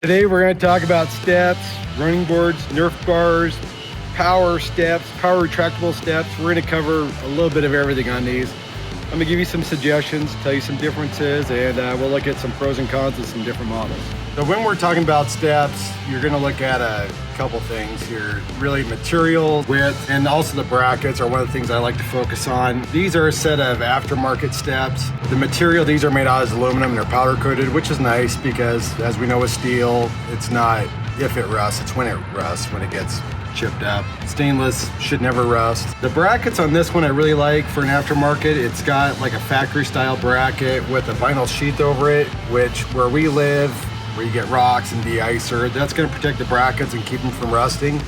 Today we're going to talk about steps, running boards, Nerf bars, power steps, power retractable steps. We're going to cover a little bit of everything on these. I'm going to give you some suggestions, tell you some differences, and we'll look at some pros and cons of some different models. So when we're talking about steps, you're going to look at a couple things here. Really material, width, and also the brackets are one of the things I like to focus on. These are a set of aftermarket steps. The material, these are made out of aluminum and they're powder coated, which is nice because as we know with steel, it's not if it rusts, it's when it rusts, when it gets chipped up. Stainless should never rust. The brackets on this one I really like for an aftermarket. It's got like a factory style bracket with a vinyl sheath over it, which where we live, where you get rocks and de-icer, that's going to protect the brackets and keep them from rusting.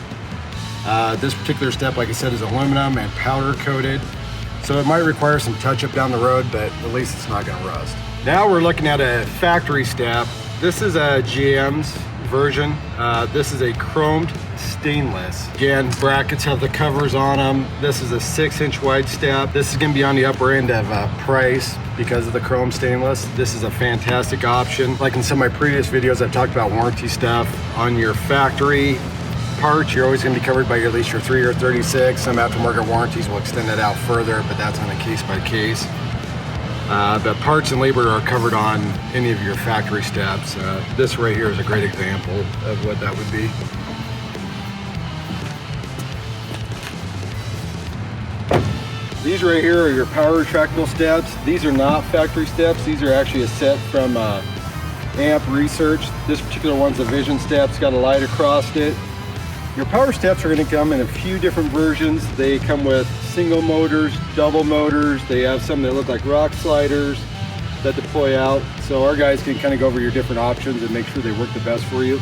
This particular step, like I said, is aluminum and powder coated. So it might require some touch up down the road, but at least it's not going to rust. Now we're looking at a factory step. This is a GM's version. This is a chromed stainless. Again, brackets have the covers on them. This is a 6-inch wide step. This is going to be on the upper end of price because of the chrome stainless. This is a fantastic option. Like in some of my previous videos, I've talked about warranty stuff. On your factory parts, you're always going to be covered by at least your 3 or 36. Some aftermarket warranties will extend that out further, but that's on a case by case. But parts and labor are covered on any of your factory steps. This right here is a great example of what that would be. These right here are your power retractable steps. These are not factory steps. These are actually a set from AMP Research. This particular one's a Vision step. It's got a light across it. Your power steps are going to come in a few different versions. They come with single motors, double motors. They have some that look like rock sliders that deploy out. So our guys can kind of go over your different options and make sure they work the best for you.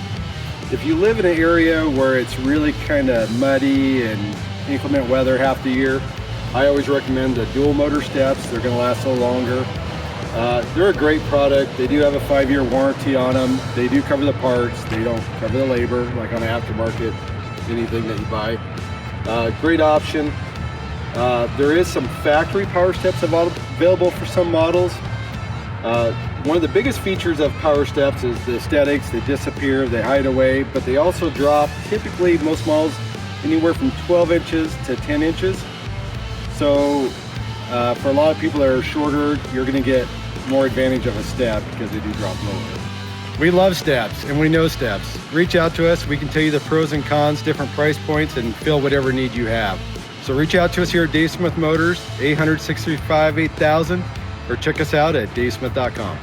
If you live in an area where it's really kind of muddy and inclement weather half the year, I always recommend the dual motor steps. They're going to last a little longer. They're a great product. They do have a 5-year warranty on them. They do cover the parts. They don't cover the labor like on an aftermarket, anything that you buy. Great option. There is some factory power steps available for some models. One of the biggest features of power steps is the aesthetics. They disappear, they hide away, but they also drop, typically most models, anywhere from 12 inches to 10 inches. So for a lot of people that are shorter, you're going to get more advantage of a step because they do drop lower. We love steps and we know steps. Reach out to us. We can tell you the pros and cons, different price points, and fill whatever need you have. So reach out to us here at Dave Smith Motors, 800-635-8000, or check us out at davesmith.com.